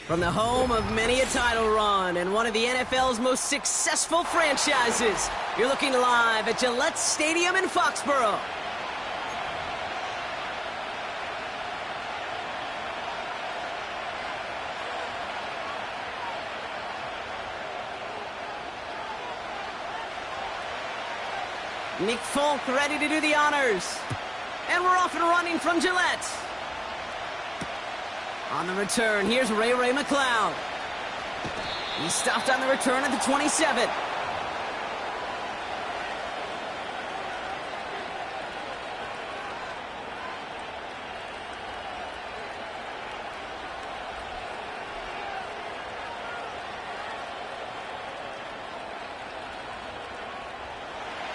From the home of many a title run and one of the NFL's most successful franchises, you're looking live at Gillette Stadium in Foxborough. Nick Folk ready to do the honors. And we're off and running from Gillette. On the return, here's Ray McLeod. He stopped on the return at the 27.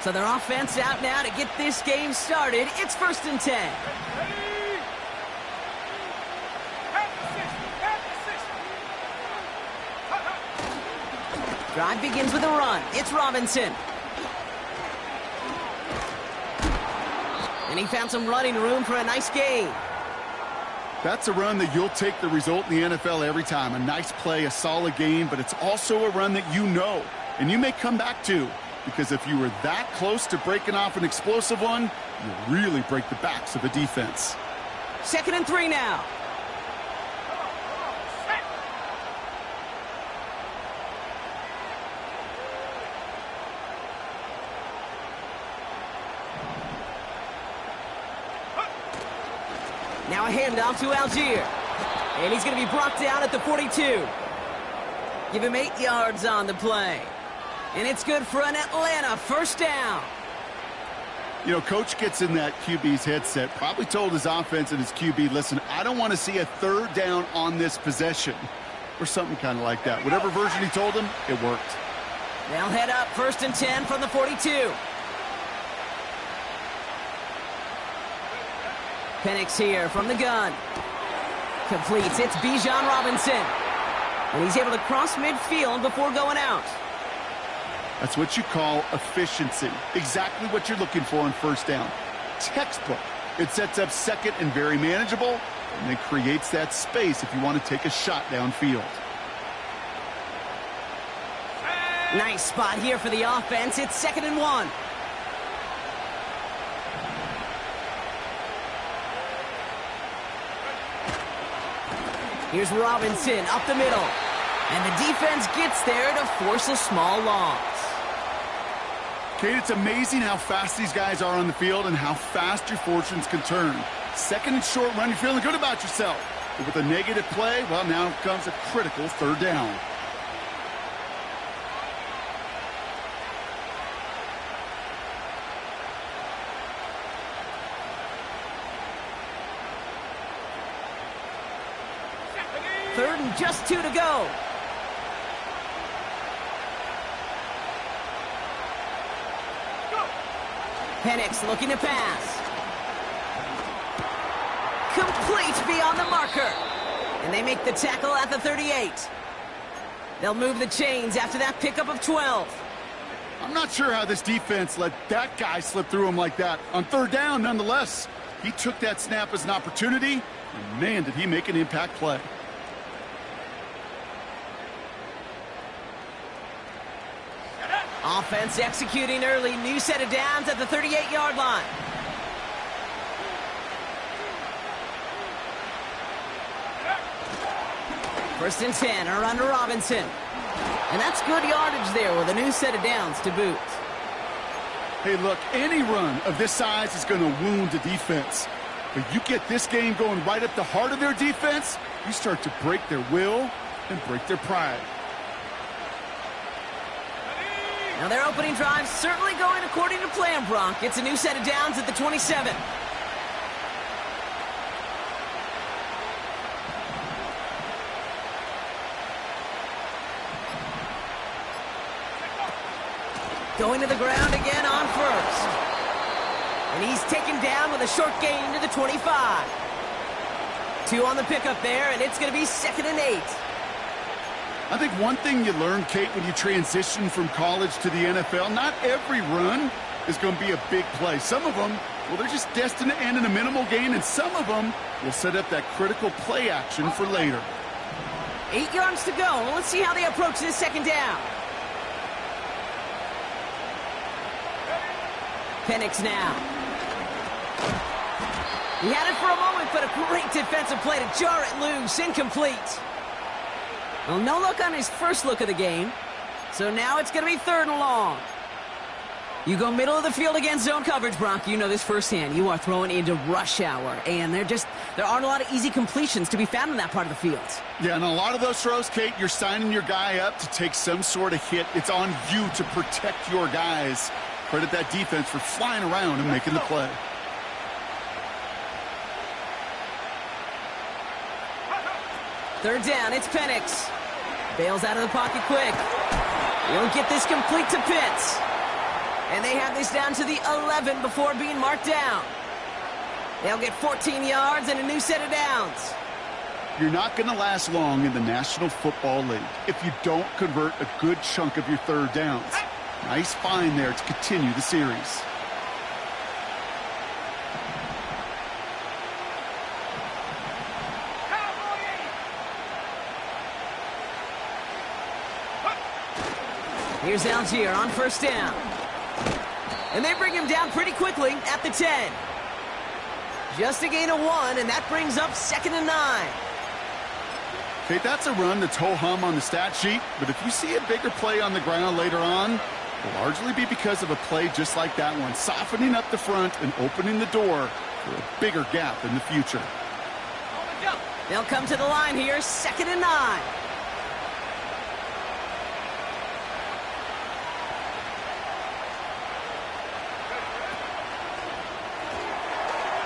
So their offense out now to get this game started. It's 1st and 10. Drive begins with a run. It's Robinson. And he found some running room for a nice gain. That's a run that you'll take the result in the NFL every time. A nice play, a solid gain, but it's also a run that you know, and you may come back to. Because if you were that close to breaking off an explosive one, you really break the backs of the defense. 2nd and 3 now. Now a handoff to Algier. And he's going to be brought down at the 42. Give him 8 yards on the play. And it's good for an Atlanta 1st down. You know, coach gets in that QB's headset, probably told his offense and his QB, listen, I don't want to see a 3rd down on this possession. Or something kind of like that. Whatever version he told him, it worked. They'll head up 1st and 10 from the 42. Penix here from the gun. Completes. It's Bijan Robinson. And he's able to cross midfield before going out. That's what you call efficiency. Exactly what you're looking for on 1st down. Textbook. It sets up 2nd and very manageable, and then creates that space if you want to take a shot downfield. Nice spot here for the offense. It's 2nd and 1. Here's Robinson up the middle. And the defense gets there to force a small loss. Kate, it's amazing how fast these guys are on the field and how fast your fortunes can turn. 2nd and short run, you're feeling good about yourself. But with a negative play, well, now comes a critical 3rd down. Third and just 2 to go. Penix looking to pass. Complete beyond the marker. And they make the tackle at the 38. They'll move the chains after that pickup of 12. I'm not sure how this defense let that guy slip through him like that. On 3rd down, nonetheless, he took that snap as an opportunity, and man, did he make an impact play. Offense executing early. New set of downs at the 38-yard line. First and 10, a run to Robinson. And that's good yardage there with a new set of downs to boot. Hey, look, any run of this size is going to wound a defense. But you get this game going right at the heart of their defense, you start to break their will and break their pride. Now their opening drive certainly going according to plan, Bronk. It's a new set of downs at the 27. Going to the ground again on 1st. And he's taken down with a short gain to the 25. 2 on the pickup there, and it's going to be 2nd and 8. I think one thing you learn, Kate, when you transition from college to the NFL, not every run is going to be a big play. Some of them, well, they're just destined to end in a minimal gain, and some of them will set up that critical play action for later. 8 yards to go. Let's see how they approach this second down. Penix now. He had it for a moment, but a great defensive play to jar it loose. Incomplete. Well, no look on his first look of the game. So now it's going to be 3rd and long. You go middle of the field against zone coverage, Bronk. You know this firsthand. You are throwing into rush hour, and there aren't a lot of easy completions to be found in that part of the field. Yeah, and a lot of those throws, Kate, you're signing your guy up to take some sort of hit. It's on you to protect your guys. Credit that defense for flying around and making the play. Third down, it's Penix. Bails out of the pocket quick. He'll get this complete to Pitts. And they have this down to the 11 before being marked down. They'll get 14 yards and a new set of downs. You're not going to last long in the National Football League if you don't convert a good chunk of your third downs. Nice find there to continue the series. Here's Algier on first down. And they bring him down pretty quickly at the 10. Just a gain of 1, and that brings up 2nd and 9. Okay, that's a run that's ho-hum on the stat sheet, but if you see a bigger play on the ground later on, it'll largely be because of a play just like that one, softening up the front and opening the door for a bigger gap in the future. They'll come to the line here, 2nd and 9.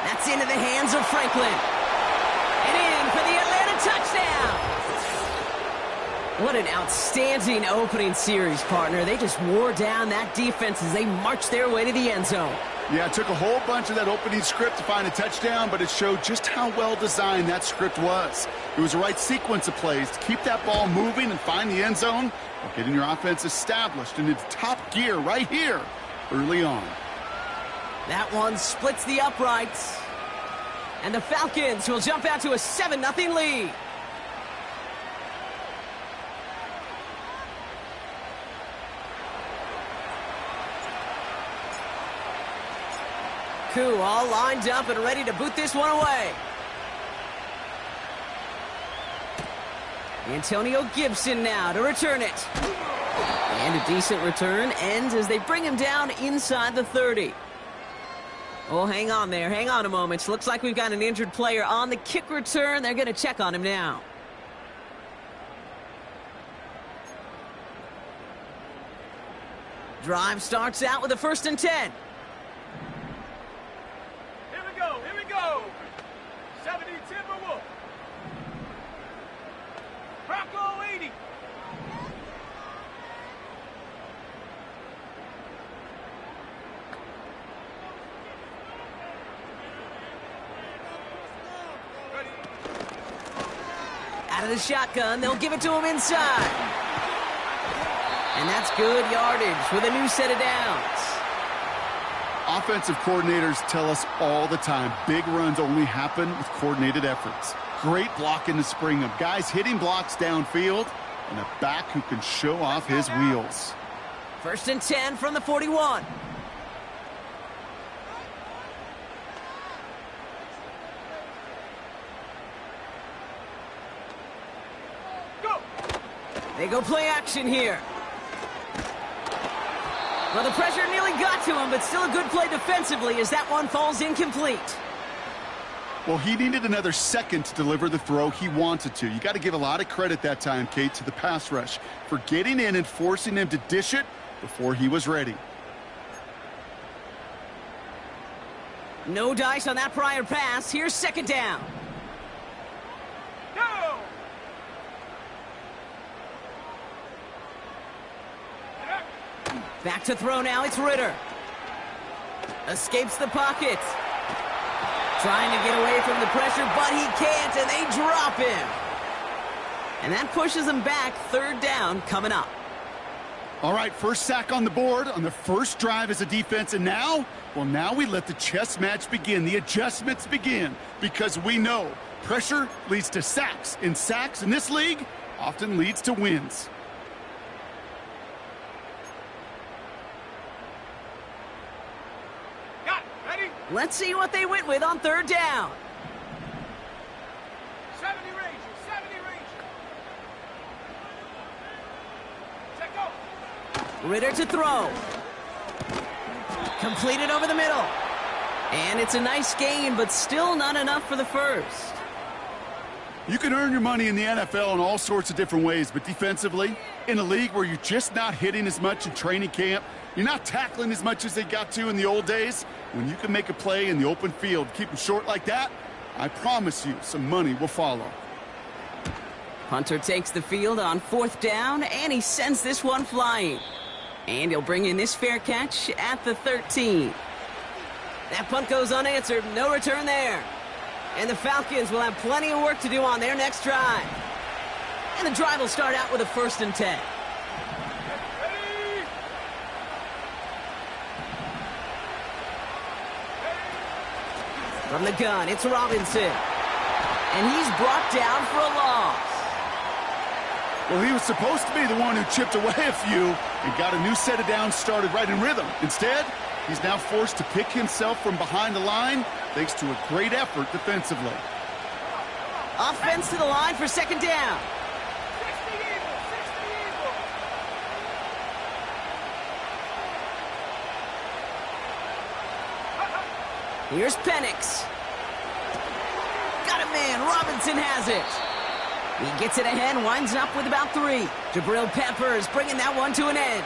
That's into the hands of Franklin. And in for the Atlanta touchdown. What an outstanding opening series, partner. They just wore down that defense as they marched their way to the end zone. Yeah, it took a whole bunch of that opening script to find a touchdown, but it showed just how well designed that script was. It was the right sequence of plays to keep that ball moving and find the end zone while getting your offense established in its top gear right here early on. That one splits the uprights. And the Falcons will jump out to a 7-0 lead. Koo all lined up and ready to boot this one away. Antonio Gibson now to return it. And a decent return ends as they bring him down inside the 30. Oh, hang on there. Hang on a moment. Looks like we've got an injured player on the kick return. They're going to check on him now. Drive starts out with a 1st and 10. Here we go. Here we go. 70 Timberwolf. Bronco 80. Out of the shotgun, they'll give it to him inside. And that's good yardage with a new set of downs. Offensive coordinators tell us all the time, big runs only happen with coordinated efforts. Great blocking to spring them. Guys hitting blocks downfield, and a back who can show off his wheels. 1st and 10 from the 41. They go play action here. Well, the pressure nearly got to him, but still a good play defensively as that one falls incomplete. Well, he needed another second to deliver the throw he wanted to. You got to give a lot of credit that time, Kate, to the pass rush for getting in and forcing him to dish it before he was ready. No dice on that prior pass. Here's 2nd down. Go! Back to throw now, it's Ritter. Escapes the pocket. Trying to get away from the pressure, but he can't, and they drop him. And that pushes him back. 3rd down coming up. All right, first sack on the board on the first drive as a defense, and now, well, now we let the chess match begin, the adjustments begin, because we know pressure leads to sacks. In sacks in this league, often leads to wins. Got it. Ready? Let's see what they went with on third down. 70 Rangers. 70 Rangers. Check go. Ritter to throw. Completed over the middle. And it's a nice gain, but still not enough for the first. You can earn your money in the NFL in all sorts of different ways, but defensively, in a league where you're just not hitting as much in training camp, you're not tackling as much as they got to in the old days, when you can make a play in the open field, keep them short like that, I promise you some money will follow. Hunter takes the field on fourth down, and he sends this one flying. And he'll bring in this fair catch at the 13. That punt goes unanswered. No return there. And the Falcons will have plenty of work to do on their next drive. And the drive will start out with a 1st and 10. From the gun, it's Robinson. And he's brought down for a loss. Well, he was supposed to be the one who chipped away a few and got a new set of downs started right in rhythm. Instead, he's now forced to pick himself from behind the line thanks to a great effort defensively. Offense to the line for 2nd down. 60 Eagles. 60 Eagles. Here's Penix. Got a man. Robinson has it. He gets it ahead, winds up with about 3. Jabril Peppers bringing that one to an end.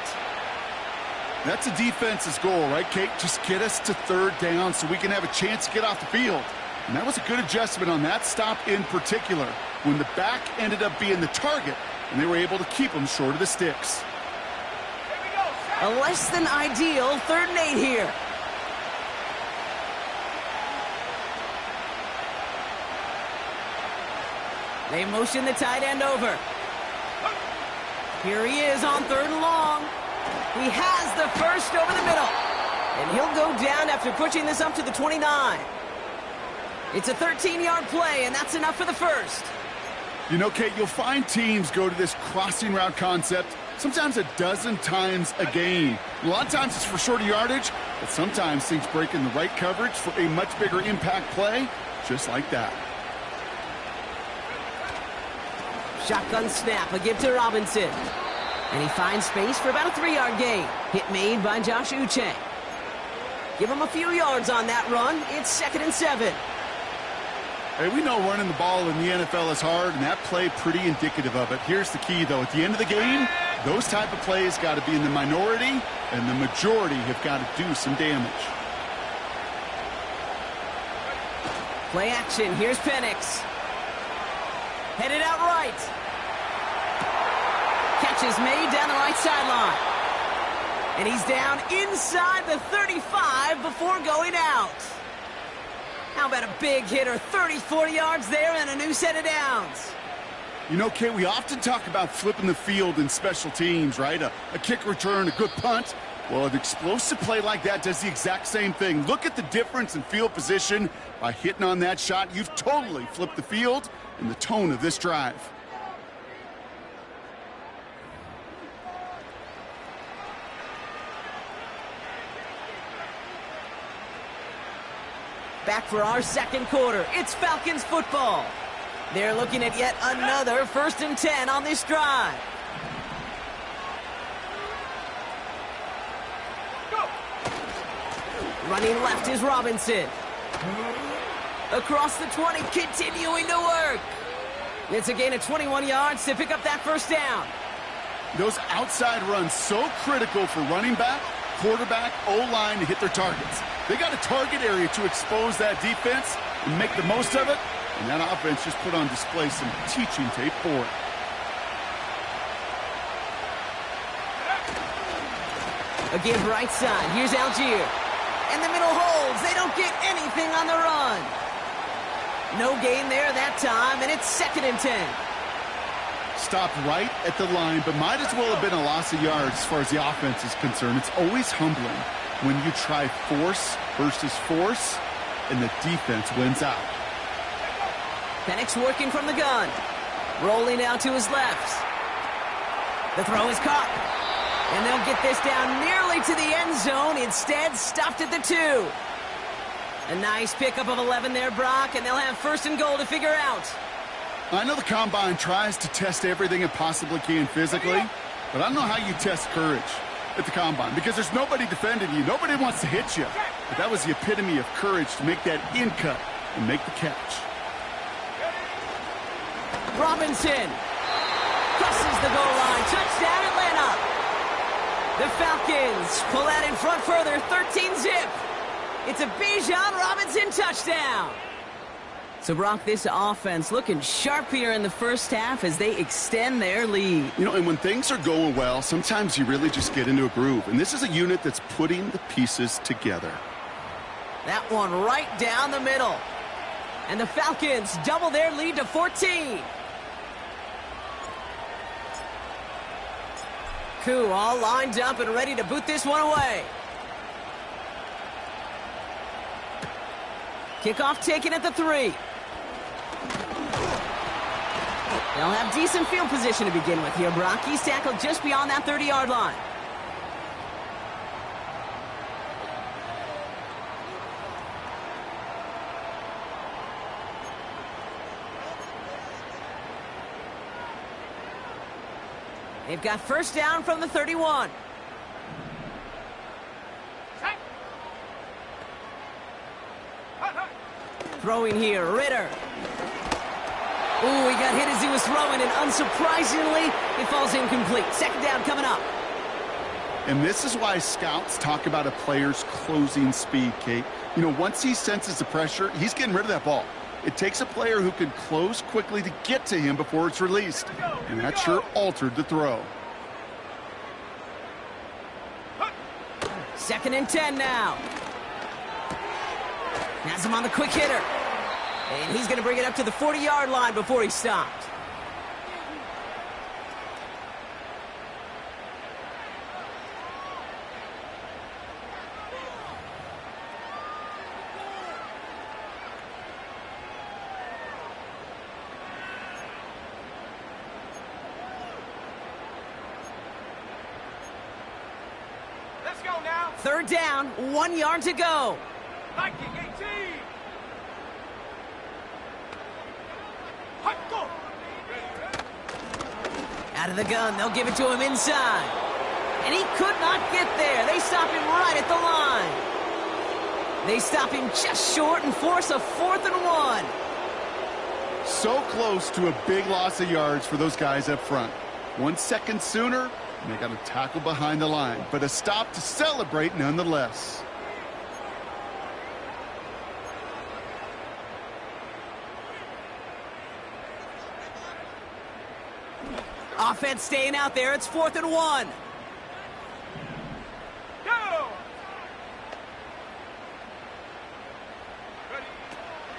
That's a defense's goal, right, Kate? Just get us to 3rd down so we can have a chance to get off the field. And that was a good adjustment on that stop in particular, when the back ended up being the target, and they were able to keep him short of the sticks. Here we go. A less than ideal 3rd and 8 here. They motion the tight end over. Here he is on 3rd and long. He has the first over the middle. And he'll go down after pushing this up to the 29. It's a 13-yard play, and that's enough for the first. You know, Kate, you'll find teams go to this crossing route concept sometimes a dozen times a game. A lot of times it's for shorter yardage, but sometimes things break in the right coverage for a much bigger impact play, just like that. Shotgun snap, a give to Robinson. And he finds space for about a 3-yard gain. Hit made by Josh Uche. Give him a few yards on that run. It's 2nd and 7. Hey, we know running the ball in the NFL is hard, and that play pretty indicative of it. Here's the key, though. At the end of the game, those type of plays got to be in the minority, and the majority have got to do some damage. Play action. Here's Penix. Headed out right. Catch is made down the right sideline. And he's down inside the 35 before going out. How about a big hitter, 30-40 yards there and a new set of downs. You know, Kate, we often talk about flipping the field in special teams, right? A kick return, a good punt. Well, an explosive play like that does the exact same thing. Look at the difference in field position. By hitting on that shot, you've totally flipped the field and the tone of this drive. Back for our 2nd quarter. It's Falcons football. They're looking at yet another 1st and 10 on this drive. Go. Running left is Robinson. Across the 20, continuing to work. It's a gain of 21 yards to pick up that 1st down. Those outside runs so critical for running back, quarterback, O-line to hit their targets. They got a target area to expose that defense and make the most of it, and that offense just put on display some teaching tape for it. A give right side. Here's Algier. And the middle holds. They don't get anything on the run. No gain there that time, and it's 2nd and 10. Stopped right at the line, but might as well have been a loss of yards as far as the offense is concerned. It's always humbling when you try force versus force, and the defense wins out. Penix working from the gun. Rolling out to his left. The throw is caught. And they'll get this down nearly to the end zone. Instead, stopped at the 2. A nice pickup of 11 there, Brock, and they'll have 1st and goal to figure out. I know the Combine tries to test everything it possibly can physically, but I don't know how you test courage at the Combine because there's nobody defending you. Nobody wants to hit you. But that was the epitome of courage to make that in cut and make the catch. Robinson crosses the goal line. Touchdown, Atlanta. The Falcons pull out in front further, 13-zip. It's a Bijan Robinson touchdown. So, Brock, this offense looking sharp here in the first half as they extend their lead. You know, and when things are going well, sometimes you really just get into a groove. And this is a unit that's putting the pieces together. That one right down the middle. And the Falcons double their lead to 14. Koo all lined up and ready to boot this one away. Kickoff taken at the 3. They'll have decent field position to begin with here, Brock. He's tackled just beyond that 30-yard line. They've got 1st down from the 31. Throwing here, Ritter. Ooh, he got hit as he was throwing, and unsurprisingly, it falls incomplete. 2nd down coming up. And this is why scouts talk about a player's closing speed, Kate. You know, once he senses the pressure, he's getting rid of that ball. It takes a player who can close quickly to get to him before it's released. And that sure altered the throw. 2nd and 10 now. Has him on the quick hitter. And he's going to bring it up to the 40-yard line before he stopped. Let's go now. 3rd down, 1 yard to go. Viking 18. Hot go. Out of the gun, they'll give it to him inside. And he could not get there. They stop him right at the line. They stop him just short and force a 4th and 1. So close to a big loss of yards for those guys up front. 1 second sooner, and they got a tackle behind the line. But a stop to celebrate nonetheless. Offense staying out there. It's 4th and 1. Go.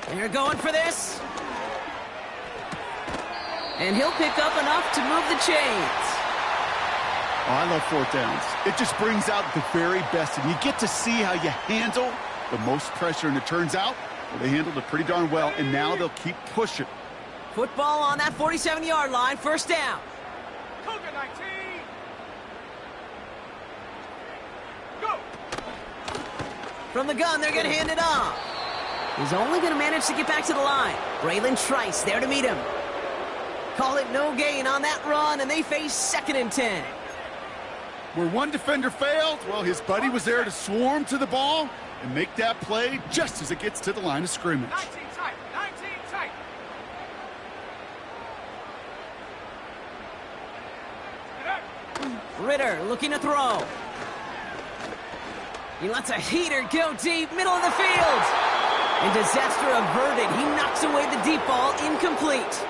They're going for this. And he'll pick up enough to move the chains. Oh, I love 4th downs. It just brings out the very best, and you get to see how you handle the most pressure, and it turns out well, they handled it pretty darn well, and now they'll keep pushing. Football on that 47-yard line. 1st down. Cougar 19. Go. From the gun, they're going to hand it off. He's only going to manage to get back to the line. Braylon Trice there to meet him. Call it no gain on that run, and they face 2nd and 10. Where one defender failed, well, his buddy was there to swarm to the ball and make that play just as it gets to the line of scrimmage. 19 tight. 19 tight. Ritter looking to throw. He lets a heater go deep, middle of the field. And disaster averted. He knocks away the deep ball, incomplete.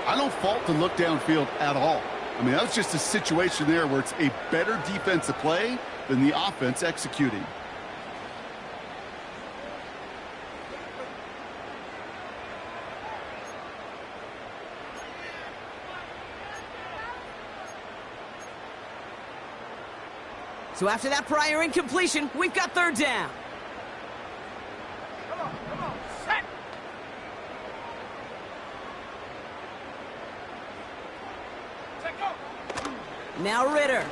I don't fault the look downfield at all. I mean, that was just a situation there where it's a better defensive play than the offense executing. So after that prior incompletion, we've got 3rd down. Come on. Set. Now Ritter.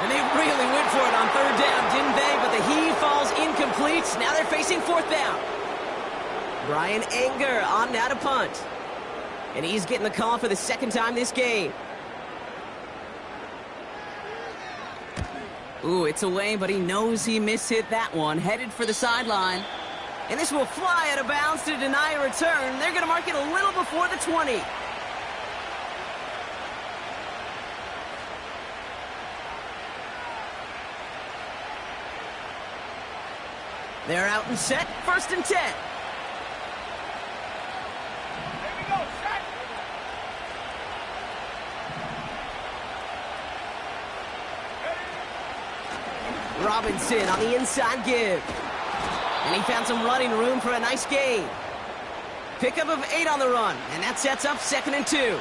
And they really went for it on third down, didn't they? But the heave falls incomplete. Now they're facing fourth down. Brian Anger on now to punt. And he's getting the call for the second time this game. Ooh, it's away, but he knows he mishit that one. Headed for the sideline. And this will fly out of bounds to deny a return. They're going to mark it a little before the 20. They're out and set. First and 10. Here we go, set. Robinson on the inside give. And he found some running room for a nice gain. Pickup of 8 on the run, and that sets up 2nd and 2.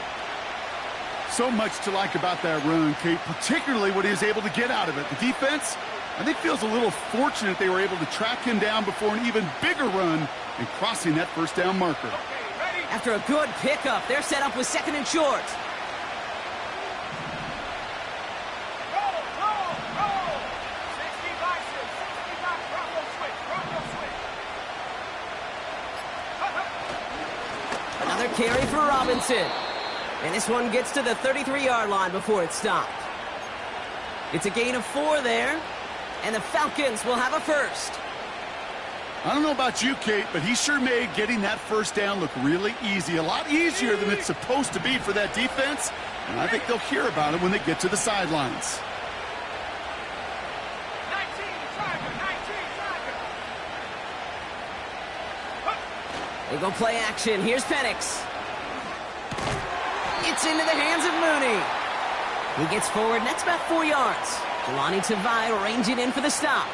So much to like about that run, Kate, particularly what he was able to get out of it. The defense, I think, feels a little fortunate they were able to track him down before an even bigger run and crossing that first down marker. Okay, ready? After a good pickup, they're set up with 2nd and short. Roll, roll, roll. 60 Bison, 60 back, Bronco switch, Bronco switch. Another carry for Robinson. And this one gets to the 33-yard line before it's stopped. It's a gain of 4 there. And the Falcons will have a first. I don't know about you, Kate, but he sure made getting that first down look really easy. A lot easier than it's supposed to be for that defense. And I think they'll hear about it when they get to the sidelines. 19, Tiger, 19, Tiger. They go play action. Here's Penix. It's into the hands of Mooney. He gets forward, and that's about 4 yards. Jelani Tavai ranging in for the stop.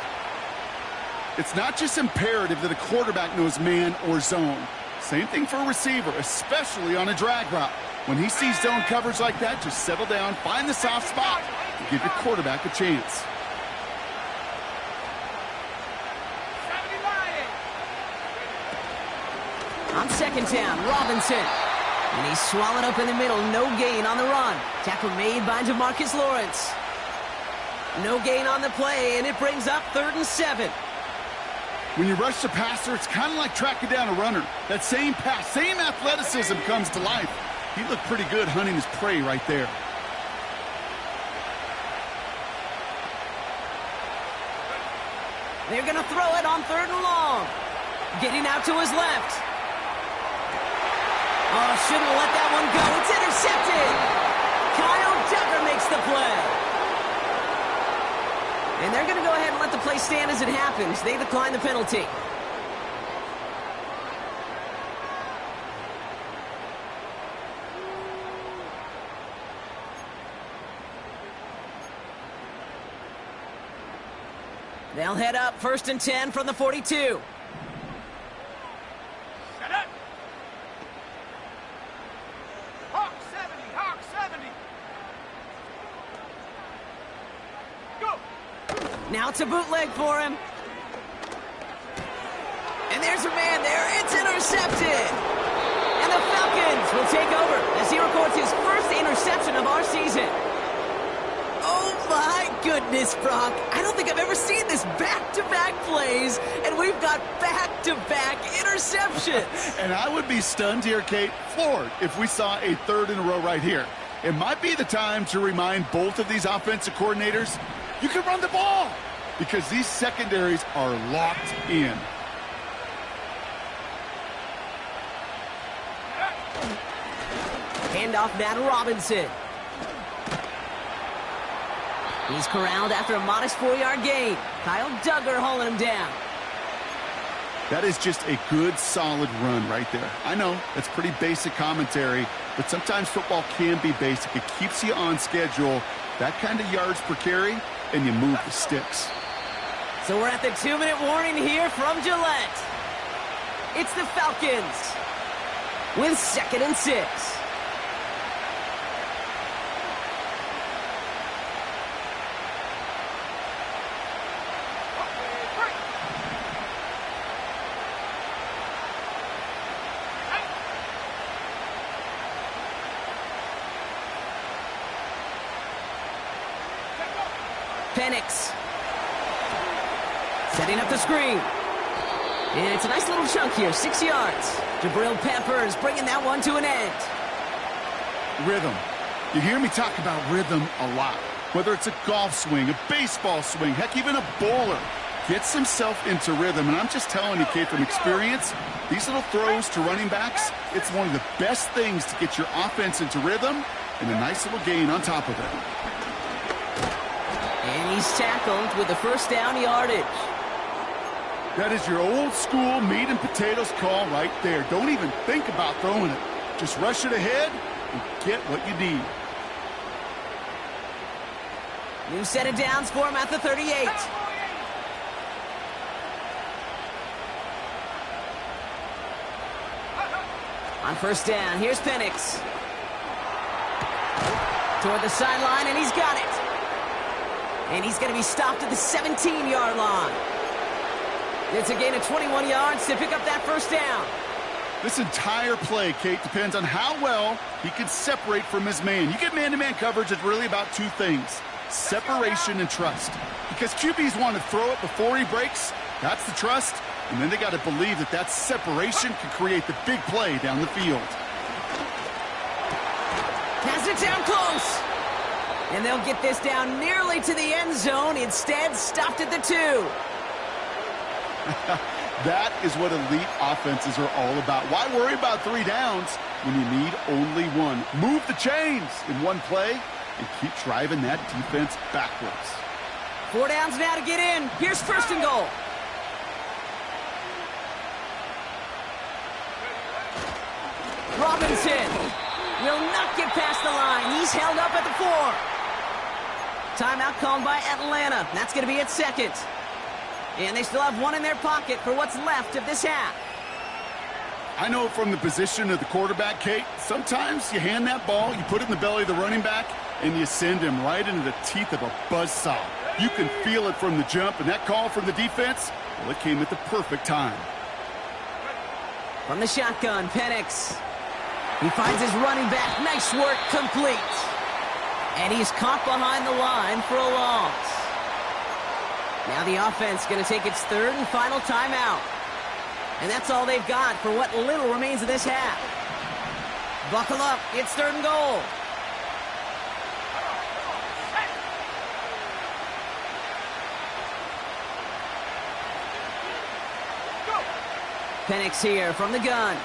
It's not just imperative that a quarterback knows man or zone. Same thing for a receiver, especially on a drag route. When he sees zone coverage like that, just settle down, find the soft spot, and give your quarterback a chance. 70 Lion. On 2nd down, Robinson. And he's swallowed up in the middle. No gain on the run. Tackle made by DeMarcus Lawrence. No gain on the play, and it brings up 3rd and 7. When you rush the passer, it's kind of like tracking down a runner. That same pass, same athleticism comes to life. He looked pretty good hunting his prey right there. They're going to throw it on 3rd and long. Getting out to his left. Oh, shouldn't have let that one go. It's intercepted. Kyle Duggar makes the play. And they're going to go ahead and let the play stand as it happens. They decline the penalty. They'll head up 1st and 10 from the 42. Set up. Hawk 70, Hawk 70. Go. Now it's a bootleg for him. And there's a man there. It's intercepted. And the Falcons will take over as he records his first interception of our season. Oh, my goodness, Brock. I don't think I've ever seen this back-to-back plays, and we've got back-to-back interceptions. And I would be stunned here, Kate, floored, if we saw a 3rd in a row right here. It might be the time to remind both of these offensive coordinators, you can run the ball, because these secondaries are locked in. Handoff now to Robinson. He's corralled after a modest 4-yard gain. Kyle Duggar hauling him down. That is just a good, solid run right there. I know, that's pretty basic commentary, but sometimes football can be basic. It keeps you on schedule, that kind of yards per carry, and you move the sticks. So we're at the 2-minute warning here from Gillette. It's the Falcons with 2nd and 6. Penix. Setting up the screen. And it's a nice little chunk here, 6 yards. Jabril Peppers bringing that one to an end. Rhythm. You hear me talk about rhythm a lot. Whether it's a golf swing, a baseball swing, heck, even a bowler gets himself into rhythm. And I'm just telling you, Kate, from experience, these little throws to running backs, it's one of the best things to get your offense into rhythm and a nice little gain on top of it. And he's tackled with the first down yardage. That is your old school meat and potatoes call right there. Don't even think about throwing it. Just rush it ahead and get what you need. New set of downs for him at the 38. On first down, here's Penix. Toward the sideline, and he's got it. And he's going to be stopped at the 17-yard line. It's a gain of 21 yards to pick up that first down. This entire play, Kate, depends on how well he can separate from his man. You get man-to-man coverage, it's really about two things: separation and trust. Because QBs want to throw it before he breaks. That's the trust. And then they got to believe that that separation can create the big play down the field. Pass it down close. And they'll get this down nearly to the end zone. Instead, stopped at the 2. That is what elite offenses are all about. Why worry about 3 downs when you need only 1? Move the chains in one play and keep driving that defense backwards. 4 downs now to get in. Here's first and goal. Robinson will not get past the line. He's held up at the 4. Timeout called by Atlanta. That's going to be at second. And they still have 1 in their pocket for what's left of this half. I know from the position of the quarterback, Kate, sometimes you hand that ball, you put it in the belly of the running back, and you send him right into the teeth of a buzzsaw. You can feel it from the jump, and that call from the defense, well, it came at the perfect time. From the shotgun, Penix. He finds his running back. Nice work, complete. And he's caught behind the line for a loss. Now the offense going to take its third and final timeout. And that's all they've got for what little remains of this half. Buckle up. It's third and goal. Penix here from the gun.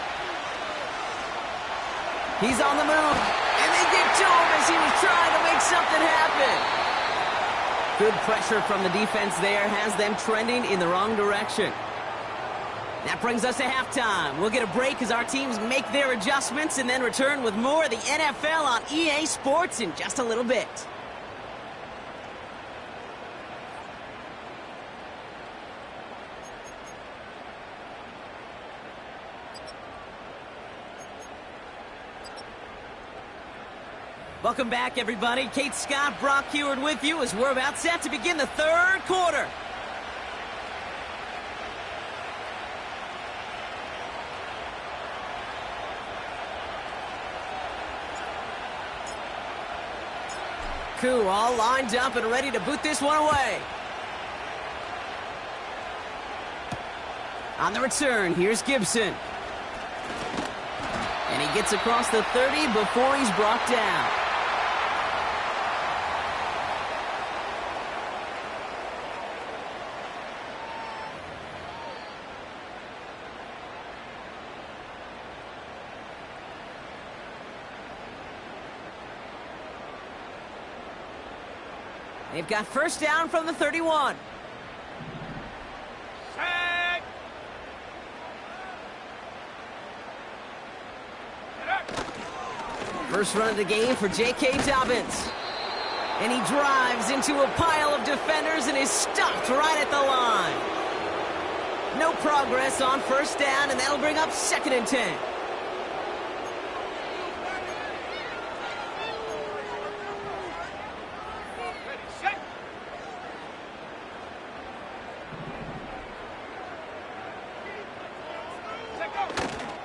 He's on the move. And they get to him as he was trying to make something happen. Good pressure from the defense there has them trending in the wrong direction. That brings us to halftime. We'll get a break as our teams make their adjustments and then return with more of the NFL on EA Sports in just a little bit. Welcome back, everybody. Kate Scott, Brock Heward with you as we're about set to begin the third quarter. Koo all lined up and ready to boot this one away. On the return, here's Gibson. And he gets across the 30 before he's brought down. They've got first down from the 31. Set. First run of the game for J.K. Dobbins. And he drives into a pile of defenders and is stopped right at the line. No progress on first down, and that'll bring up 2nd and 10.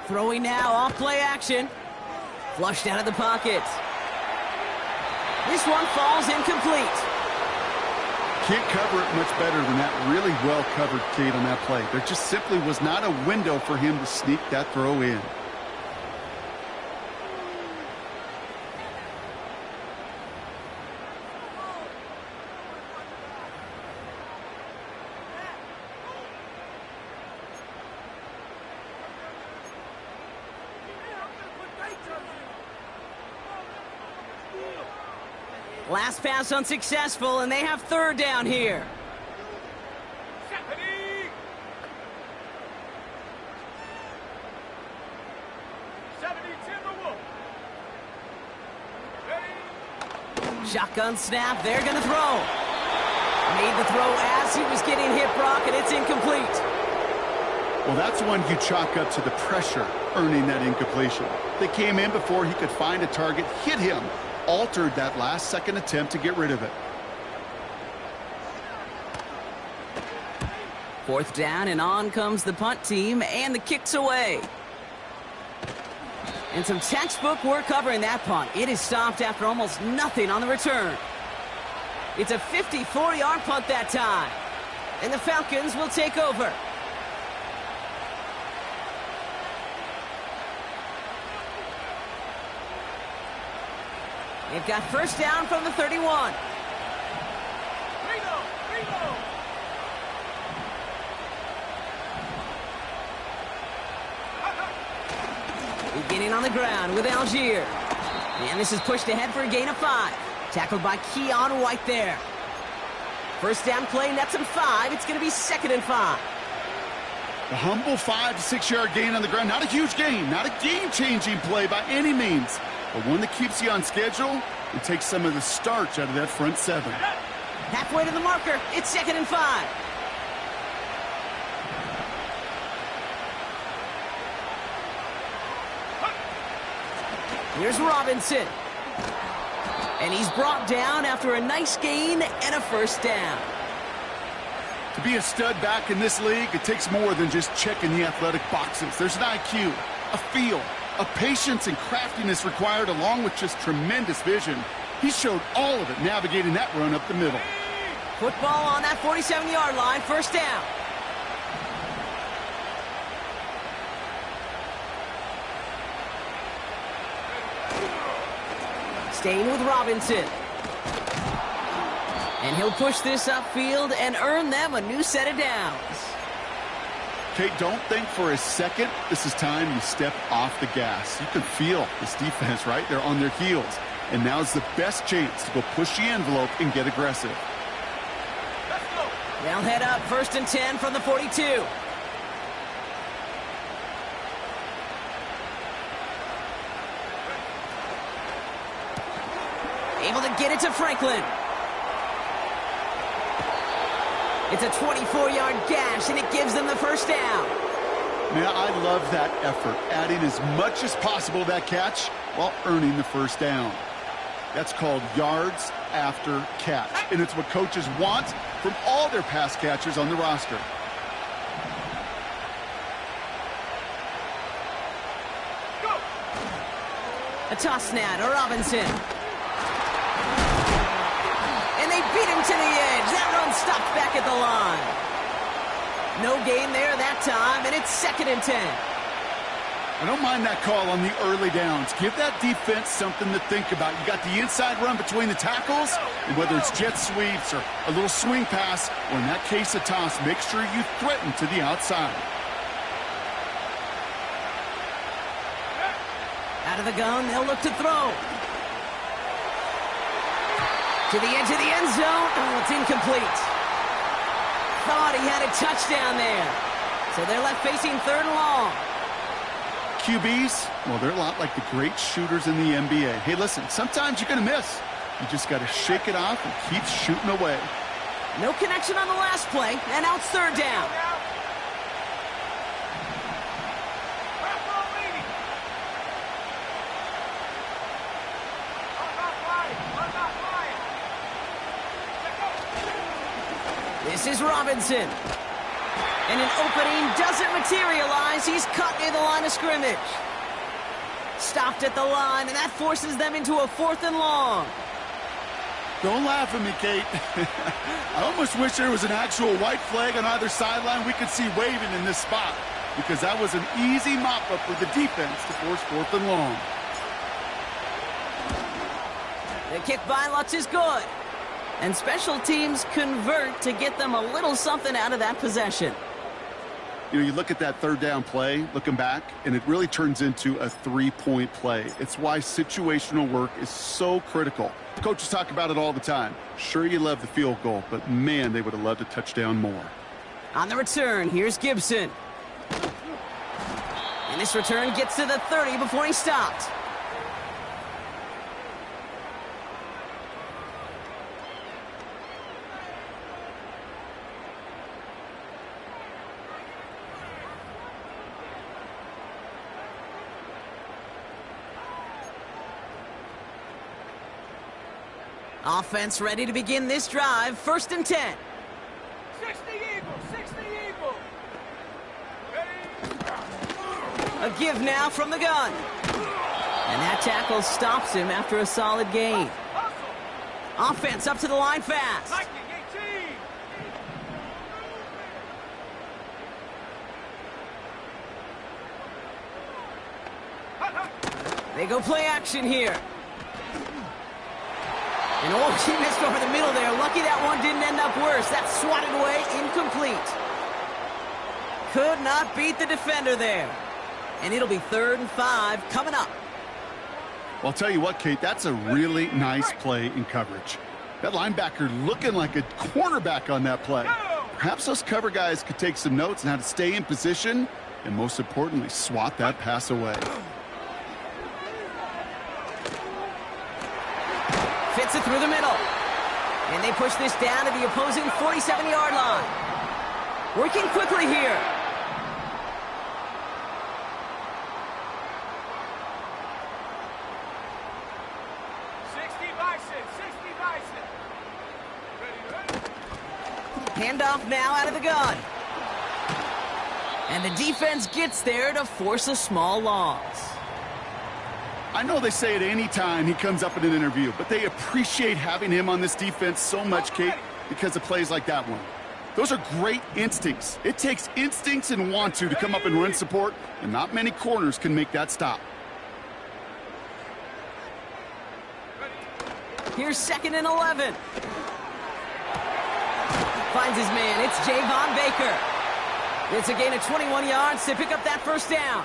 Throwing now, off play action. Flushed out of the pocket. This one falls incomplete. Can't cover it much better than that really well-covered Kate on that play. There just simply was not a window for him to sneak that throw in. Last pass unsuccessful, and they have third down here. Shotgun snap, they're going to throw. Made the throw as he was getting hit, Brock, and it's incomplete. Well, that's one you chalk up to the pressure earning that incompletion. They came in before he could find a target, hit him, altered that last-second attempt to get rid of it. Fourth down, and on comes the punt team, and the kick's away. And some textbook work covering that punt. It is stopped after almost nothing on the return. It's a 54-yard punt that time. And the Falcons will take over. They've got first down from the 31. Beginning on the ground with Algier. And this is pushed ahead for a gain of 5. Tackled by Keon White there. First down play, nets him 5. It's going to be 2nd and 5. A humble 5 to 6 yard gain on the ground. Not a huge gain, not a game-changing play by any means, but one that keeps you on schedule and takes some of the starch out of that front 7. Halfway to the marker, it's 2nd and 5. Here's Robinson. And he's brought down after a nice gain and a first down. To be a stud back in this league, it takes more than just checking the athletic boxes. There's an IQ, a feel, a patience and craftiness required along with just tremendous vision. He showed all of it navigating that run up the middle. Football on that 47-yard line, first down. Staying with Robinson. And he'll push this upfield and earn them a new set of downs. Kate, don't think for a second this is time you step off the gas. You can feel this defense right there on their heels. And now's the best chance to go push the envelope and get aggressive. They'll head up 1st and 10 from the 42. Able to get it to Franklin. It's a 24-yard gash, and it gives them the first down. Man, I love that effort, adding as much as possible to that catch while earning the first down. That's called yards after catch, and it's what coaches want from all their pass catchers on the roster. A toss now to Robinson. And they beat him to the edge. That run stopped back at the line. No gain there that time, and it's 2nd and 10. I don't mind that call on the early downs. Give that defense something to think about. You got the inside run between the tackles, and whether it's jet sweeps or a little swing pass, or in that case a toss, make sure you threaten to the outside. Out of the gun, they'll look to throw. To the edge of the end zone. Oh, it's incomplete. Thought he had a touchdown there. So they're left facing 3rd and long. QBs, well, they're a lot like the great shooters in the NBA. Hey, listen, sometimes you're going to miss. You just got to shake it off and keep shooting away. No connection on the last play, and now it's 3rd down. This is Robinson. And an opening doesn't materialize. He's cut near the line of scrimmage. Stopped at the line, and that forces them into a 4th and long. Don't laugh at me, Kate. I almost wish there was an actual white flag on either sideline we could see waving in this spot, because that was an easy mop-up for the defense to force 4th and long. The kick by Lutz is good. And special teams convert to get them a little something out of that possession. You know, you look at that 3rd down play, looking back, and it really turns into a 3-point play. It's why situational work is so critical. Coaches talk about it all the time. Sure, you love the field goal, but man, they would have loved a touchdown more. On the return, here's Gibson. And this return gets to the 30 before he stopped. Offense ready to begin this drive. 1st and 10. 60 Eagles, 60 Eagles. A give now from the gun. And that tackle stops him after a solid gain. Offense up to the line fast. Viking 18. They go play action here. And oh, he missed over the middle there. Lucky that one didn't end up worse. That's swatted away, incomplete. Could not beat the defender there. And it'll be 3rd and 5 coming up. Well, I'll tell you what, Kate, that's a really nice play in coverage. That linebacker looking like a cornerback on that play. Perhaps those cover guys could take some notes on how to stay in position and, most importantly, swat that pass away. Fits it through the middle. And they push this down to the opposing 47-yard line. Working quickly here. Handoff now out of the gun. And the defense gets there to force a small loss. I know they say it any time he comes up in an interview, but they appreciate having him on this defense so much, Kate, because of plays like that one. Those are great instincts. It takes instincts and want to come up and run support, and not many corners can make that stop. Here's 2nd and 11. Finds his man. It's Javon Baker. It's a gain of 21 yards to pick up that 1st down.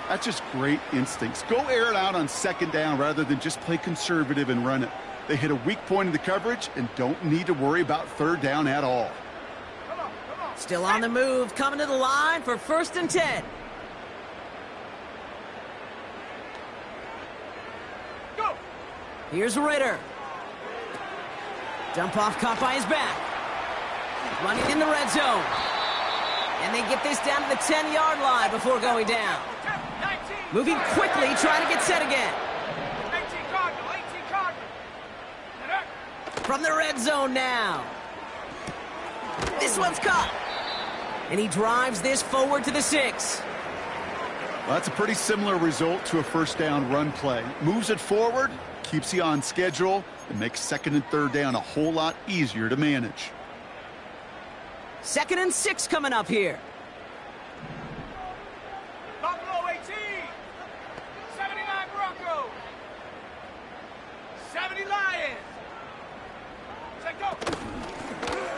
That's just great instincts. Go air it out on 2nd down rather than just play conservative and run it. They hit a weak point in the coverage and don't need to worry about 3rd down at all. Still on the move, coming to the line for 1st and 10. Go. Here's Ritter. Dump off caught by his back. Running in the red zone. And they get this down to the 10-yard line before going down. 19. Moving quickly, trying to get set again. 18 Cardinal, 18 Cardinal. From the red zone now. This one's caught. And he drives this forward to the 6. Well, that's a pretty similar result to a 1st down run play. Moves it forward, keeps you on schedule, and makes 2nd and 3rd down a whole lot easier to manage. 2nd and 6 coming up here. Buffalo 18. 79 Broncos. 70 Lions. Check go.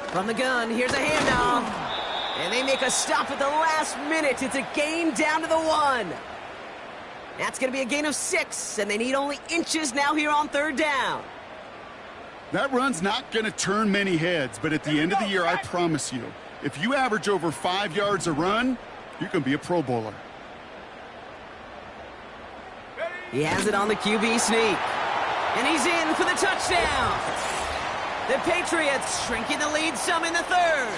From the gun, here's a handoff. And they make a stop at the last minute. It's a gain down to the 1. That's going to be a gain of 6, and they need only inches now here on 3rd down. That run's not going to turn many heads, but at the end of the year, I promise you, if you average over 5 yards a run, you're going to be a Pro Bowler. He has it on the QB sneak. And he's in for the touchdown. The Patriots shrinking the lead some in the 3rd.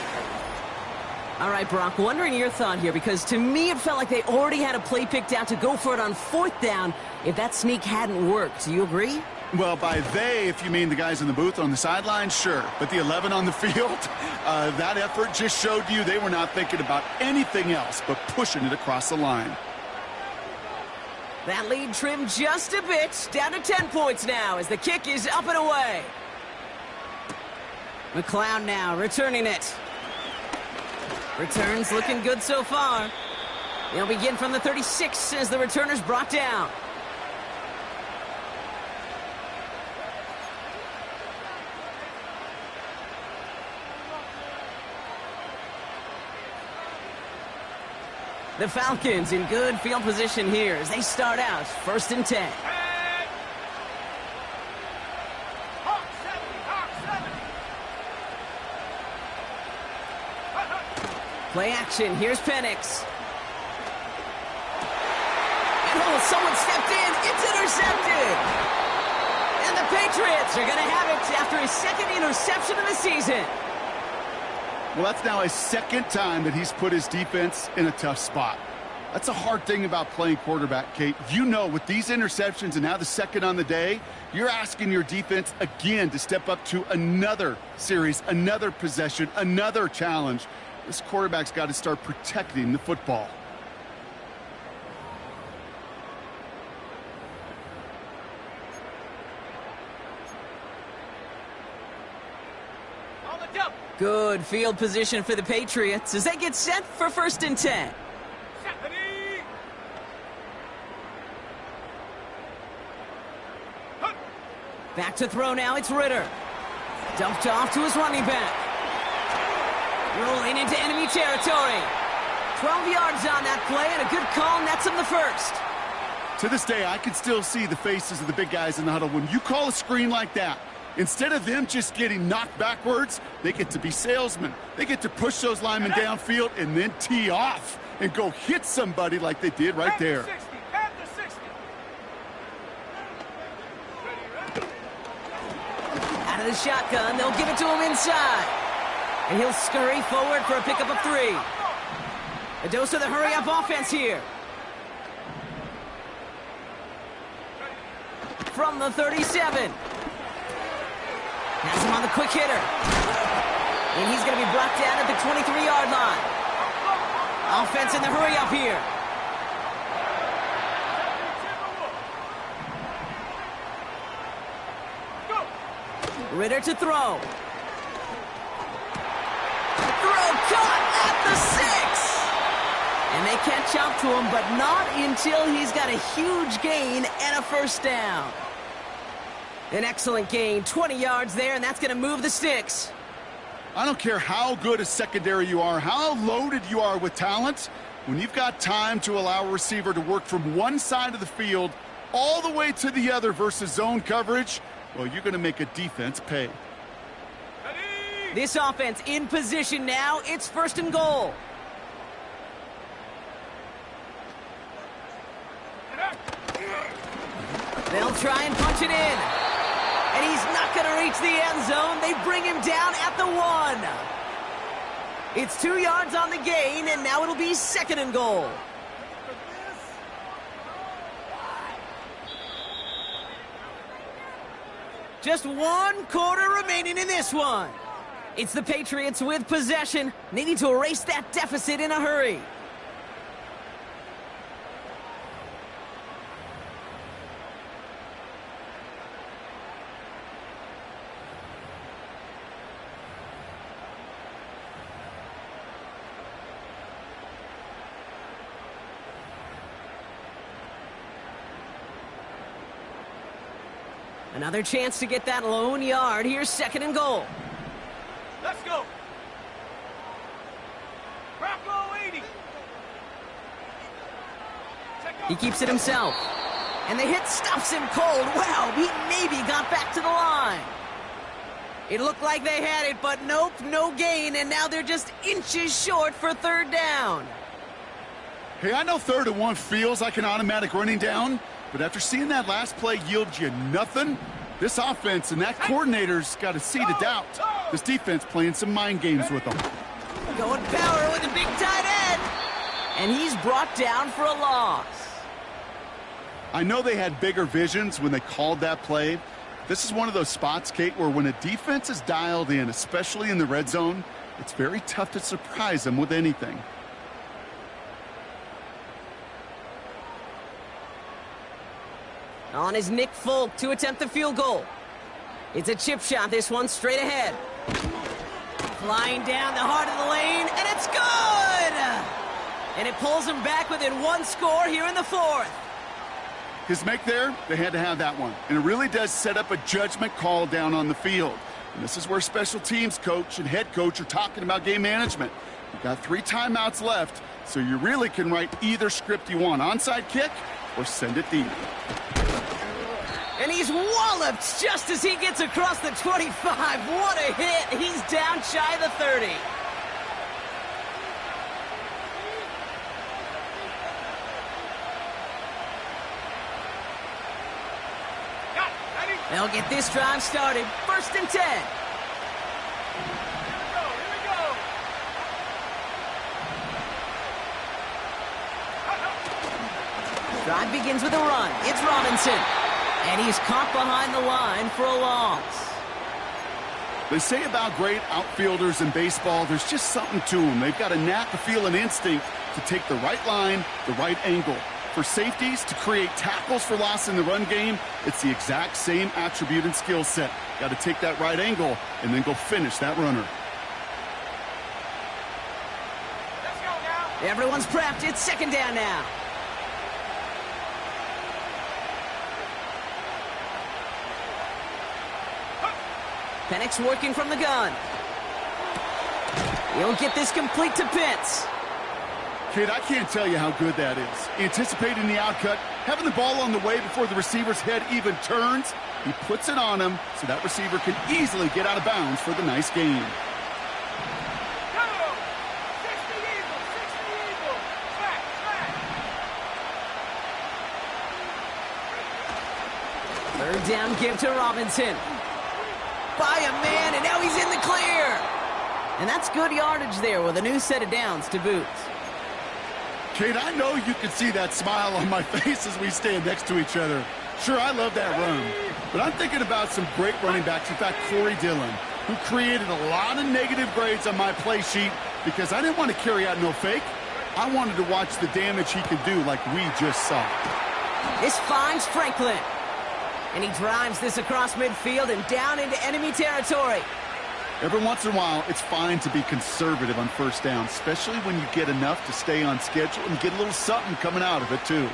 All right, Brock, wondering your thought here, because to me it felt like they already had a play picked out to go for it on 4th down if that sneak hadn't worked. Do you agree? Well, by they, if you mean the guys in the booth on the sideline, sure. But the 11 on the field, that effort just showed you they were not thinking about anything else but pushing it across the line. That lead trimmed just a bit, down to 10 points now as the kick is up and away. McLeod now returning it. Returns looking good so far. They'll begin from the 36 as the returner's brought down. The Falcons in good field position here as they start out 1st and 10. Play action. Here's Penix. And someone stepped in. It's intercepted. And the Patriots are going to have it after his 2nd interception of the season. Well, that's now his 2nd time that he's put his defense in a tough spot. That's a hard thing about playing quarterback, Kate. You know, with these interceptions and now the 2nd on the day, you're asking your defense again to step up to another series, another possession, another challenge. This quarterback's got to start protecting the football. Good field position for the Patriots as they get set for 1st and 10. Back to throw now, it's Ritter. Dumped off to his running back. Rolling into enemy territory. 12 yards on that play and a good call nets him the 1st. To this day, I can still see the faces of the big guys in the huddle. When you call a screen like that, instead of them just getting knocked backwards, they get to be salesmen. They get to push those linemen downfield and then tee off and go hit somebody like they did right there. Out of the shotgun, they'll give it to him inside. And he'll scurry forward for a pickup of 3. A dose of the hurry-up offense here. From the 37. Has him on the quick hitter. And he's going to be brought down at the 23-yard line. Offense in the hurry-up here. Ritter to throw. Throw caught at the 6. And they catch up to him, but not until he's got a huge gain and a 1st down. An excellent gain, 20 yards there, and that's going to move the sticks. I don't care how good a secondary you are, how loaded you are with talent. When you've got time to allow a receiver to work from one side of the field all the way to the other versus zone coverage, well, you're going to make a defense pay. This offense in position now. It's 1st and goal. They'll try and punch it in. And he's not going to reach the end zone. They bring him down at the 1. It's 2 yards on the gain, and now it'll be 2nd and goal. Just 1 quarter remaining in this one. It's the Patriots with possession, needing to erase that deficit in a hurry. Another chance to get that lone yard. Here's 2nd and goal. Let's go. Bronco 80. He keeps it himself. And the hit stops him cold. Wow, he maybe got back to the line. It looked like they had it, but nope, no gain. And now they're just inches short for 3rd down. Hey, I know 3rd and 1 feels like an automatic running down, but after seeing that last play yield you nothing, this offense and that coordinator's got a seed of doubt. This defense playing some mind games with them. Going power with a big tight end. And he's brought down for a loss. I know they had bigger visions when they called that play. This is one of those spots, Kate, where when a defense is dialed in, especially in the red zone, it's very tough to surprise them with anything. On is Nick Folk to attempt the field goal. It's a chip shot, this one straight ahead. Flying down the heart of the lane, and it's good! And it pulls him back within one score here in the fourth. His make there, they had to have that one. And it really does set up a judgment call down on the field. And this is where special teams coach and head coach are talking about game management. You've got 3 timeouts left, so you really can write either script you want. Onside kick or send it deep. And he's walloped just as he gets across the 25. What a hit. He's down shy of the 30. They'll get this drive started. 1st and 10. Here we go. Drive begins with a run. It's Robinson. And he's caught behind the line for a loss. They say about great outfielders in baseball, there's just something to them. They've got a knack, a feel, an instinct to take the right line, the right angle. For safeties, to create tackles for loss in the run game, it's the exact same attribute and skill set. Got to take that right angle and then go finish that runner. Let's go now. Everyone's prepped. It's 2nd down now. Penix working from the gun. He'll get this complete to Pitts. Kid, I can't tell you how good that is. Anticipating the outcut, having the ball on the way before the receiver's head even turns, he puts it on him so that receiver can easily get out of bounds for the nice gain. Go! 60 Eagles, 60 Eagles. Track, track. 3rd down give to Robinson. By a man, and now he's in the clear. And that's good yardage there with a new set of downs to boot. Kate, I know you can see that smile on my face as we stand next to each other. Sure, I love that run, but I'm thinking about some great running backs. In fact, Corey Dillon, who created a lot of negative grades on my play sheet because I didn't want to carry out no fake. I wanted to watch the damage he could do like we just saw. This finds Franklin. And he drives this across midfield and down into enemy territory. Every once in a while, it's fine to be conservative on 1st down, especially when you get enough to stay on schedule and get a little something coming out of it, too.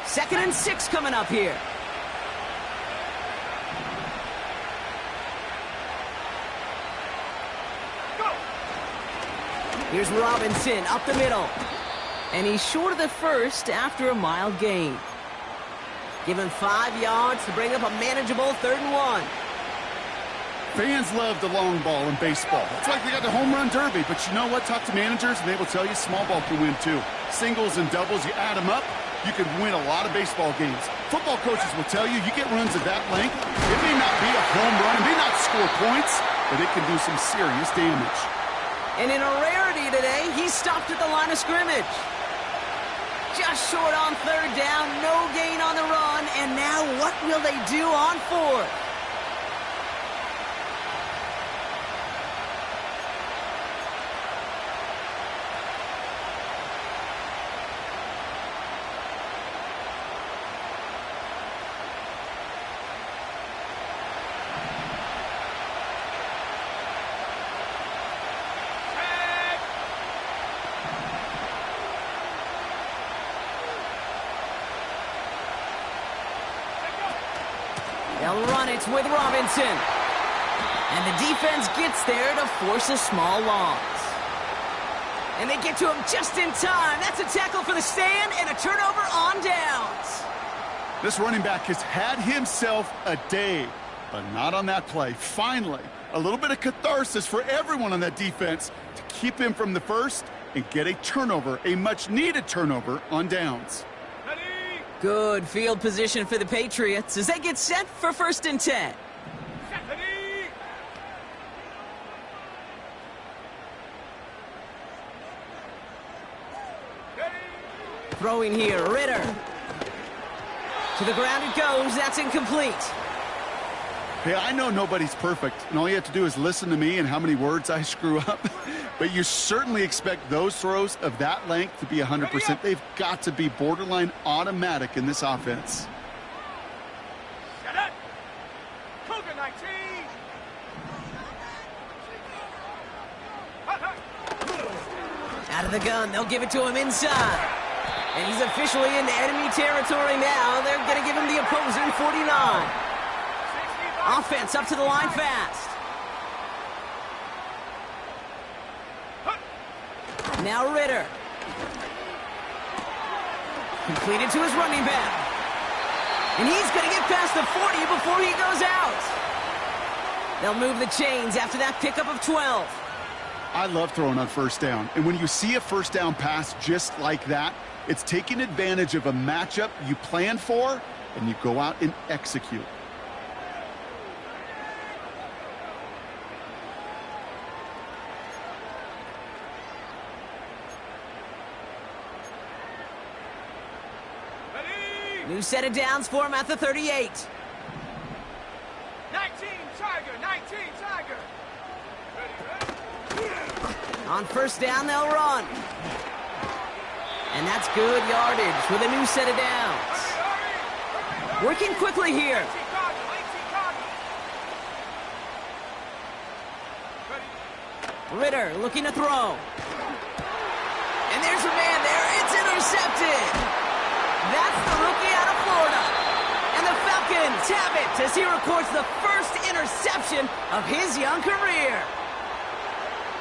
2nd and 6 coming up here. Go! Here's Robinson up the middle. And he's short of the 1st after a mild gain. Given 5 yards to bring up a manageable 3rd and 1. Fans love the long ball in baseball. It's like they got the home run derby, but you know what? Talk to managers, and they will tell you small ball can win, too. Singles and doubles, you add them up, you can win a lot of baseball games. Football coaches will tell you get runs of that length. It may not be a home run, it may not score points, but it can do some serious damage. And in a rarity today, he stopped at the line of scrimmage. Just short on 3rd down, no gain on the run, and now what will they do on 4th? They'll run it with Robinson. And the defense gets there to force a small loss. And they get to him just in time. That's a tackle for the stand and a turnover on downs. This running back has had himself a day, but not on that play. Finally, a little bit of catharsis for everyone on that defense to keep him from the 1st and get a turnover, a much-needed turnover on downs. Ready? Good field position for the Patriots as they get set for 1st and 10. Set, ready? Ready? Throwing here, Ritter. To the ground it goes. That's incomplete. Hey, I know nobody's perfect, and all you have to do is listen to me and how many words I screw up. But you certainly expect those throws of that length to be 100%. They've got to be borderline automatic in this offense. Set it. Cougar 19. Out of the gun, they'll give it to him inside. And he's officially in enemy territory now. They're going to give him the opposing 49. Offense up to the line fast. Now Ritter. Completed to his running back. And he's going to get past the 40 before he goes out. They'll move the chains after that pickup of 12. I love throwing on first down. And when you see a first down pass just like that, it's taking advantage of a matchup you plan for, and you go out and execute. New set of downs for him at the 38. 19 Tiger, 19 Tiger. On first down, they'll run. And that's good yardage with a new set of downs. Working quickly here. Ritter looking to throw. And there's a man there. It's intercepted. That's the rookie out of Florida. And the Falcons have it as he records the first interception of his young career.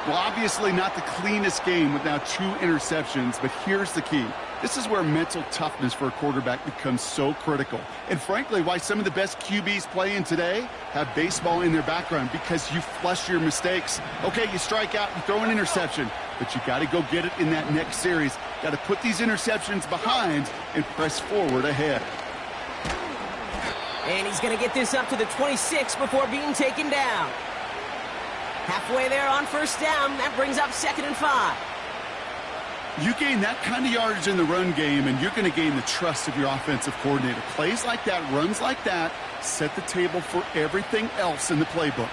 Well, obviously not the cleanest game with now 2 interceptions, but here's the key. This is where mental toughness for a quarterback becomes so critical. And frankly, why some of the best QBs playing today have baseball in their background, because you flush your mistakes. Okay, you strike out, you throw an interception, but you got to go get it in that next series. Got to put these interceptions behind and press forward ahead. And he's going to get this up to the 26 before being taken down. Halfway there on first down. That brings up 2nd and 5. You gain that kind of yardage in the run game, and you're going to gain the trust of your offensive coordinator. Plays like that, runs like that, set the table for everything else in the playbook.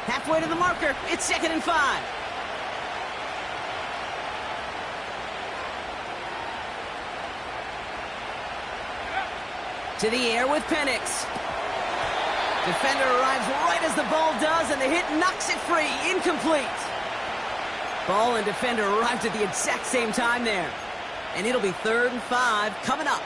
Halfway to the marker. It's 2nd and 5. To the air with Penix. Defender arrives right as the ball does, and the hit knocks it free. Incomplete. Ball and defender arrived at the exact same time there. And it'll be 3rd and 5 coming up.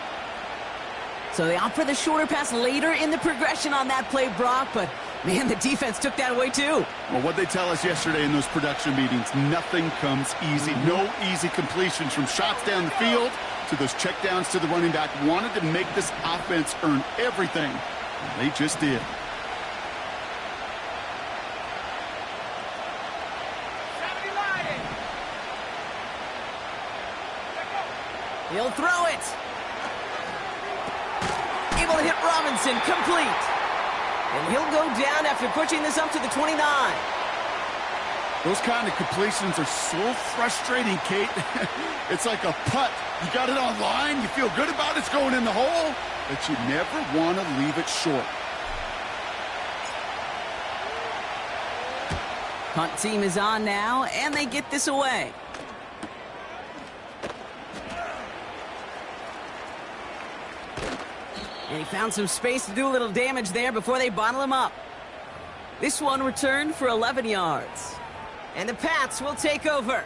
So they opt for the shorter pass later in the progression on that play, Brock, but man, the defense took that away too. Well, what they tell us yesterday in those production meetings, nothing comes easy. No easy completions, from shots down the field to those checkdowns to the running back. Wanted to make this offense earn everything. They just did. He'll throw it. Able to hit Robinson, complete. And he'll go down after pushing this up to the 29. Those kind of completions are so frustrating, Kate. It's like a putt. You got it on line, you feel good about it's going in the hole, but you never want to leave it short. Punt team is on now, and they get this away. And he found some space to do a little damage there before they bottle him up. This one returned for 11 yards. And the Pats will take over.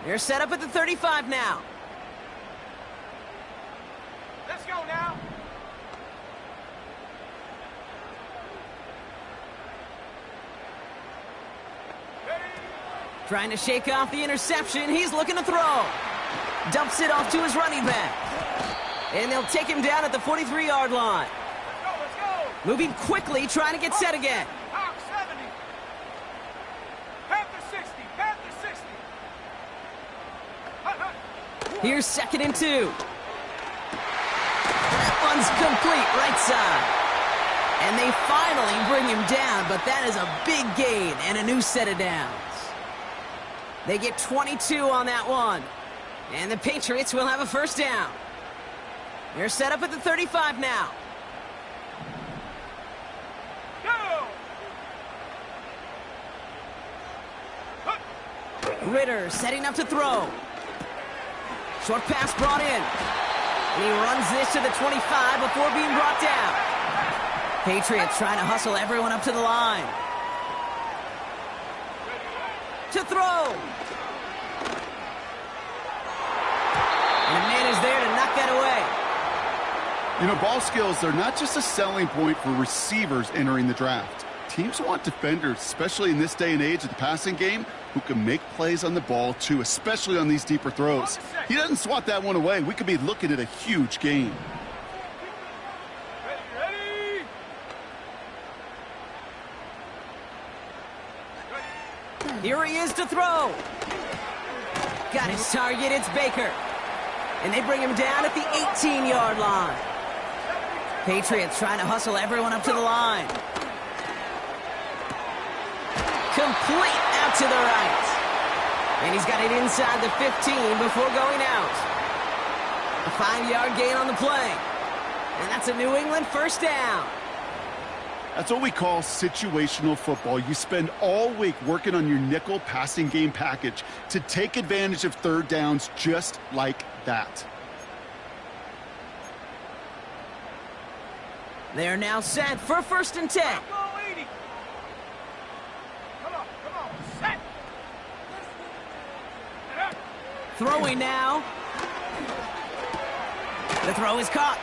They're set up at the 35 now. Let's go now. Trying to shake off the interception. He's looking to throw. Dumps it off to his running back. And they'll take him down at the 43-yard line. Let's go. Moving quickly, trying to get set again. Hawk 70. Panther 60. Panther 60. Here's 2nd and 2. That one's complete, right side. And they finally bring him down, but that is a big gain and a new set of downs. They get 22 on that one. And the Patriots will have a first down. They're set up at the 35 now. Ritter setting up to throw. Short pass brought in. And he runs this to the 25 before being brought down. Patriots trying to hustle everyone up to the line. To throw. And a man is there to knock that away. You know, ball skills are not just a selling point for receivers entering the draft. Teams want defenders, especially in this day and age of the passing game, who can make plays on the ball, too, especially on these deeper throws. He doesn't swat that one away. We could be looking at a huge gain. Here he is to throw. Got his target. It's Baker. And they bring him down at the 18-yard line. Patriots trying to hustle everyone up to the line. Complete out to the right. And he's got it inside the 15 before going out. A 5-yard gain on the play. And that's a New England first down. That's what we call situational football. You spend all week working on your nickel passing game package to take advantage of third downs just like that. They're now set for 1st and 10. Come on, set. Throwing now. The throw is caught.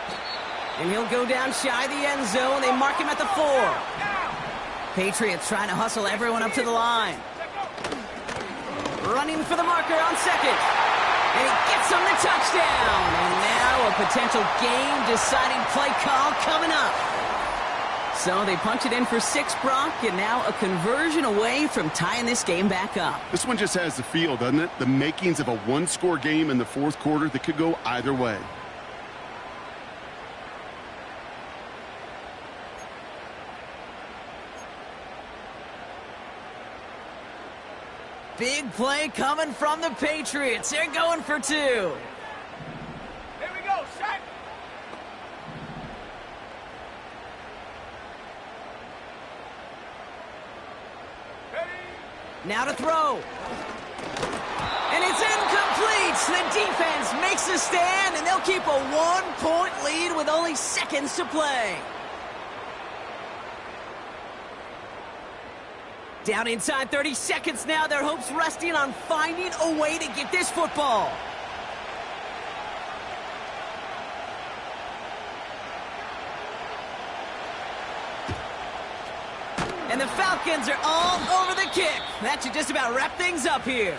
And he'll go down shy of the end zone. They mark him at the 4. Patriots trying to hustle everyone up to the line. Running for the marker on 2nd. And he gets him the touchdown. And now a potential game-deciding play call coming up. So they punch it in for 6, Brock, and now a conversion away from tying this game back up. This one just has the feel, doesn't it? The makings of a one-score game in the 4th quarter that could go either way. Big play coming from the Patriots. They're going for 2. Here we go, set. Now to throw. And it's incomplete. The defense makes a stand, and they'll keep a 1-point lead with only seconds to play. Down inside 30 seconds now. Their hopes resting on finding a way to get this football. And the Falcons are all over the kick. That should just about wrap things up here.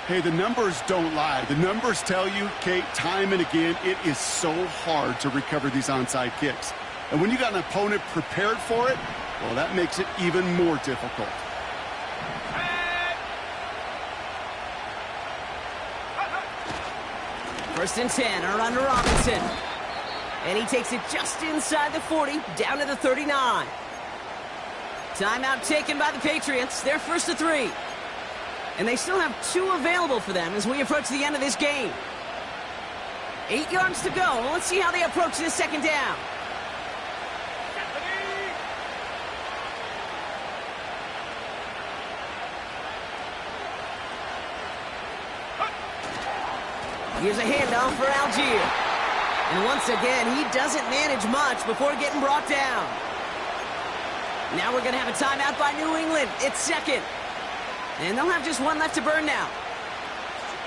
Hey, the numbers don't lie. The numbers tell you, Kate, time and again, it is so hard to recover these onside kicks. And when you got an opponent prepared for it, well, that makes it even more difficult. 1st and 10, around to Robinson. And he takes it just inside the 40, down to the 39. Timeout taken by the Patriots. They're 1st to 3. And they still have 2 available for them as we approach the end of this game. 8 yards to go. Let's see how they approach this 2nd down. Here's a handoff for Algier. And once again, he doesn't manage much before getting brought down. Now we're going to have a timeout by New England. It's 2nd. And they'll have just 1 left to burn now.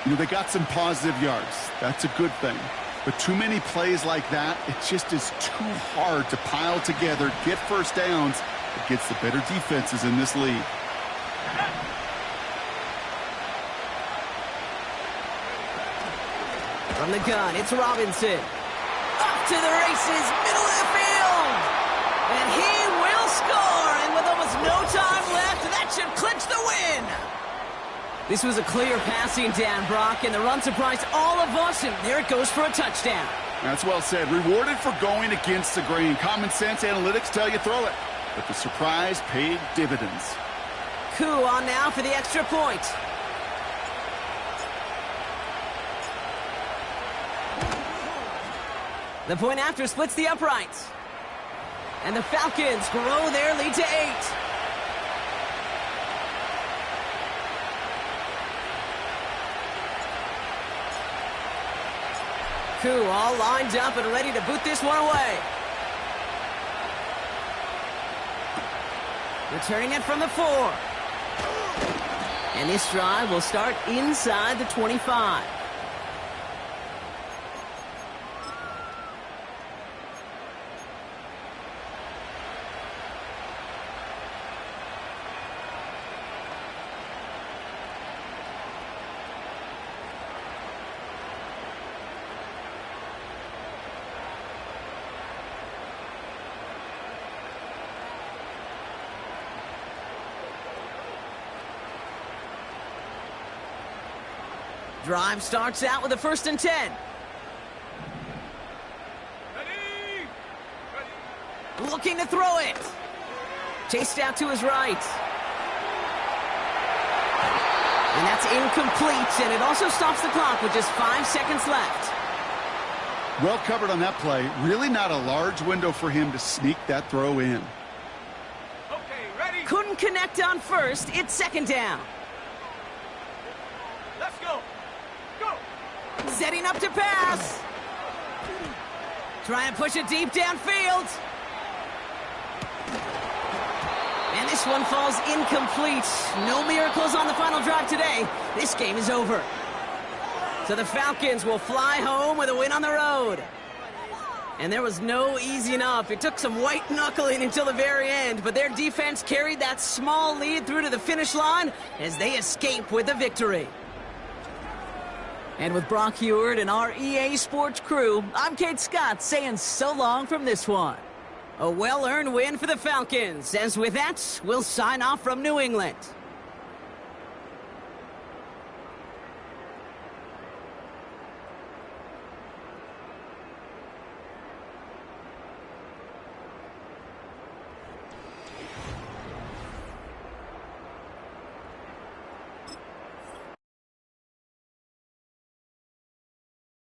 You know, they got some positive yards. That's a good thing. But too many plays like that, it just is too hard to pile together, get 1st downs against the better defenses in this league. From the gun, it's Robinson. Up to the races, middle of the field. And he will score. And with almost no time left, that should clinch the win. This was a clear passing down, Brock, and the run surprised all of us, and there it goes for a touchdown. That's well said. Rewarded for going against the grain. Common sense analytics tell you throw it. But the surprise paid dividends. Coup on now for the extra point. The point after splits the uprights. And the Falcons grow their lead to 8. Ku all lined up and ready to boot this one away. Returning it from the 4. And this drive will start inside the 25. Drive starts out with a 1st and 10. Ready? Ready. Looking to throw it. Chased out to his right. And that's incomplete, and it also stops the clock with just 5 seconds left. Well covered on that play. Really not a large window for him to sneak that throw in. Okay, ready? Couldn't connect on 1st. It's 2nd down. Let's go. Go. Setting up to pass. Trying to push it deep downfield. And this one falls incomplete. No miracles on the final drive today. This game is over. So the Falcons will fly home with a win on the road. And there was no easing up. It took some white knuckling until the very end, but their defense carried that small lead through to the finish line as they escape with the victory. And with Brock Heward and our EA Sports crew, I'm Kate Scott saying so long from this one. A well-earned win for the Falcons, as with that, we'll sign off from New England.